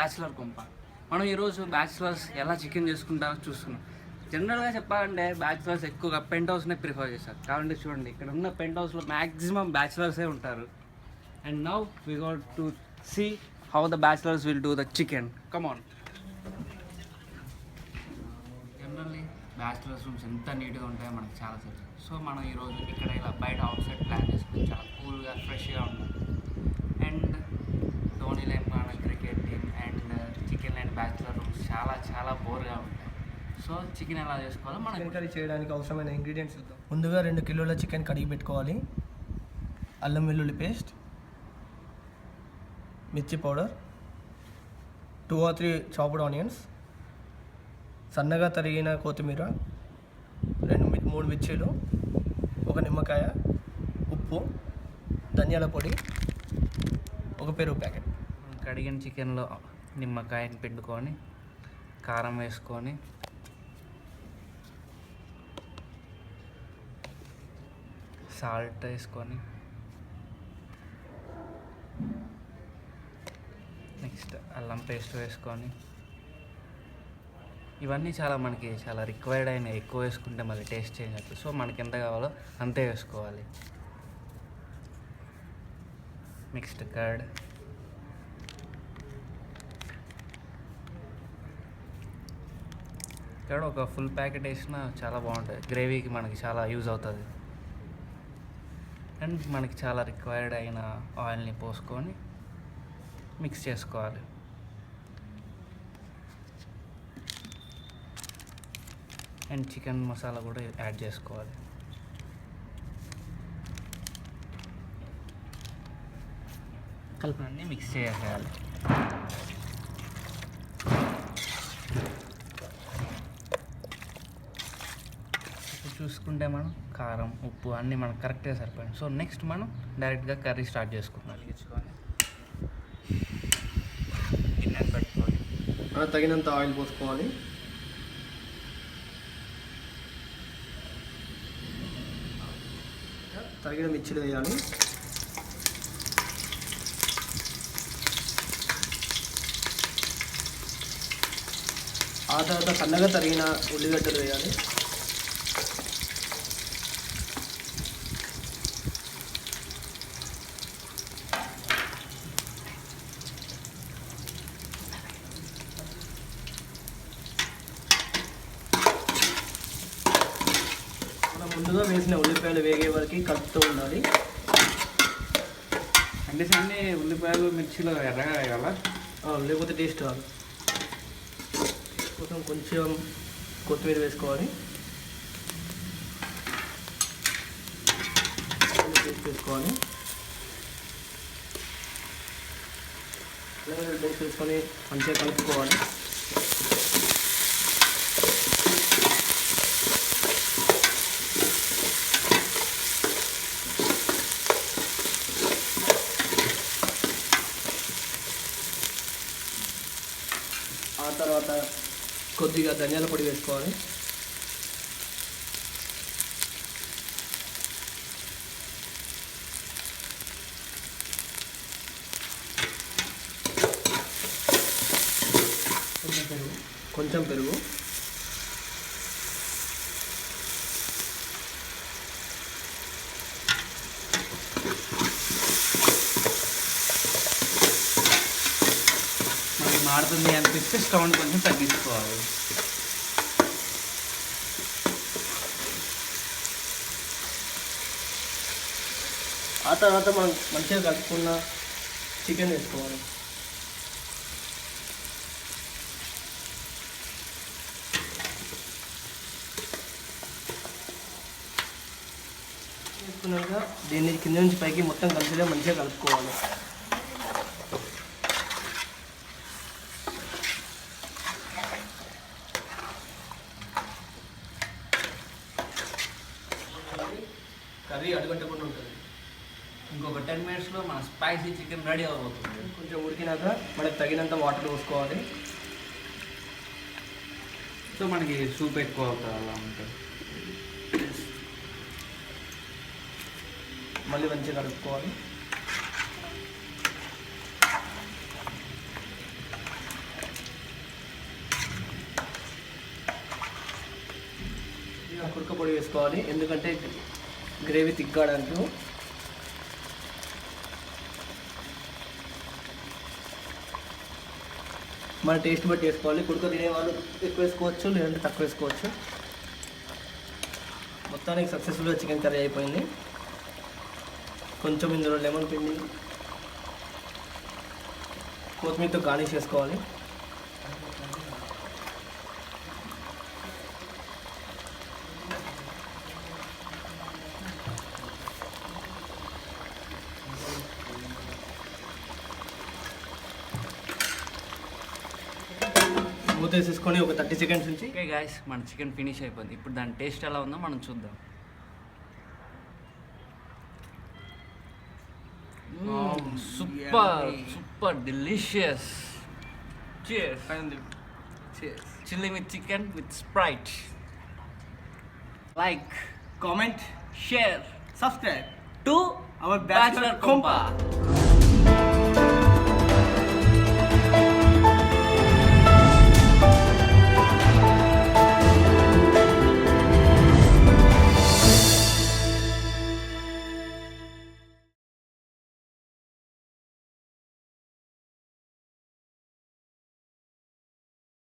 Bachelor కొంప. మనం ఈరోజు బ్యాచిలర్స్ ఎలా చికెన్ చేసుకుంటారో చూస్తున్నాం. జనరల్గా చెప్పాలంటే బ్యాచిలర్స్ ఎక్కువగా పెంట్ హౌస్నే ప్రిఫర్ చేస్తారు. కాబట్టి చూడండి, ఇక్కడ ఉన్న పెంట్ హౌస్లో మ్యాక్సిమం బ్యాచిలర్సే ఉంటారు. And now we got to see how the bachelors will do the chicken. Come on. Generally bachelors rooms ఎంత నీట్గా ఉంటాయో మనకు చాలా తెలుసు. సో మనం ఈరోజు ఇక్కడ ఇలా బయట అవుట్ సైడ్ ప్లాన్ చేసుకుని చాలా కూల్గా ఫ్రెష్గా ఉంటాం. అండ్ ధోని లైన్ మన cricket team and chicken line bachelor rooms చాలా బోర్గా ఉంటాయి. సో చికెన్ ఎలా చేసుకోవాలో మనం చికెన్ కర్రీ చేయడానికి అవసరమైన ఇంగ్రీడియంట్స్ చూద్దాం. ముందుగా 2 కిలోల చికెన్ కడిగి పెట్టుకోవాలి. అల్లం వెల్లుల్లి పేస్ట్, మిర్చి పౌడర్, 2 or 3 చాప్డ్ ఆనియన్స్, సన్నగా తరిగిన కొత్తిమీర, 2-3 మిర్చీలు, 1 నిమ్మకాయ, ఉప్పు, ధనియాల పొడి, 1 పెరుగు ప్యాకెట్. కడిగిన చికెన్లో నిమ్మకాయని పిండుకొని కారం వేసుకొని సాల్ట్ వేసుకొని నెక్స్ట్ అల్లం పేస్ట్ వేసుకొని ఇవన్నీ మనకి చాలా రిక్వైర్డ్ అయిన ఎక్కువ వేసుకుంటే మళ్ళీ టేస్ట్ చేంజ్ అవుతుంది. సో మనకి ఎంత కావాలో అంతే వేసుకోవాలి. నెక్స్ట్ కర్డ్, కర్డ్ ఒక ఫుల్ ప్యాకెట్ వేసినా చాలా బాగుంటుంది. గ్రేవీకి మనకి చాలా యూజ్ అవుతుంది. అండ్ మనకి చాలా రిక్వైర్డ్ అయిన ఆయిల్ని పోసుకొని మిక్స్ చేసుకోవాలి. అండ్ చికెన్ మసాలా కూడా యాడ్ చేసుకోవాలి. కలిపి మిక్స్ చేయాలి. చూసుకుంటే మనం కారం, ఉప్పు అన్నీ మనకు కరెక్ట్గా సరిపోయింది. సో నెక్స్ట్ మనం డైరెక్ట్గా కర్రీ స్టార్ట్ చేసుకుందాం. ఇచ్చుకొని గిన్నెని పెట్టుకొని తగినంత ఆయిల్ పోసుకోవాలి. తగిన మిర్చిలు వేయాలి. ఆ తర్వాత సన్నగా తరిగిన ఉల్లిగడ్డలు వేయాలి. ముందుగా వేసిన ఉల్లిపాయలు వేగే వరకు కలుపుతూ ఉండాలి. అంటే అన్ని ఉల్లిపాయలు మిర్చిలో ఎర్రగా వేయాలా? లేకపోతే టేస్ట్ రాదు. కోసం కొంచెం కొత్తిమీర వేసుకోవాలి. పేస్ట్ వేసుకోవాలి. పేస్ట్ వేసుకొని మంచిగా కలుపుకోవాలి. ఆ తర్వాత కొద్దిగా ధనియాల పొడి వేసుకోవాలి. కొంచెం పెరుగు, మాడుతుంది అనిపిస్తే స్టవ్ కొంచెం తగ్గించుకోవాలి. ఆ తర్వాత మనం మంచిగా కలుపుకున్న చికెన్ వేసుకోవాలి. వేసుకున్నాక దీన్ని కింద నుంచి పైకి మొత్తం కలిసిగా మంచిగా కలుపుకోవాలి. కర్రీ అడుగట్టకుండా ఉంటుంది. ఇంకొక 10 minutesలో మన స్పైసీ చికెన్ రెడీ అవబోతుంది. కొంచెం ఉడికినాక మనకు తగినంత వాటర్ పోసుకోవాలి. సో మనకి సూప్ ఎక్కువ అవుతుంది అలా ఉంటుంది. మళ్ళీ మంచిగా కలుపుకోవాలి. కుడక పొడి వేసుకోవాలి, ఎందుకంటే గ్రేవీ తిక్కడానికి. మన టేస్ట్ బట్టి వేసుకోవాలి. కుడక తినేవాళ్ళు ఎక్కువ వేసుకోవచ్చు, లేదంటే తక్కువ వేసుకోవచ్చు. మొత్తానికి సక్సెస్ఫుల్గా చికెన్ కర్రీ అయిపోయింది. కొంచెం ఇందులో లెమన్ పిండి, కొత్తిమీరతో గార్నిష్ చేసుకోవాలి. మూత వేసేసుకొని ఒక 30 సెకండ్స్ నుంచి. ఓకే గాయస్, మన చికెన్ ఫినిష్ అయిపోయింది. ఇప్పుడు దాని టేస్ట్ ఎలా ఉందో మనం చూద్దాం. Super super delicious. Cheers. Chili with chicken with Sprite. Like, comment, share subscribe to our Bachelor Compa.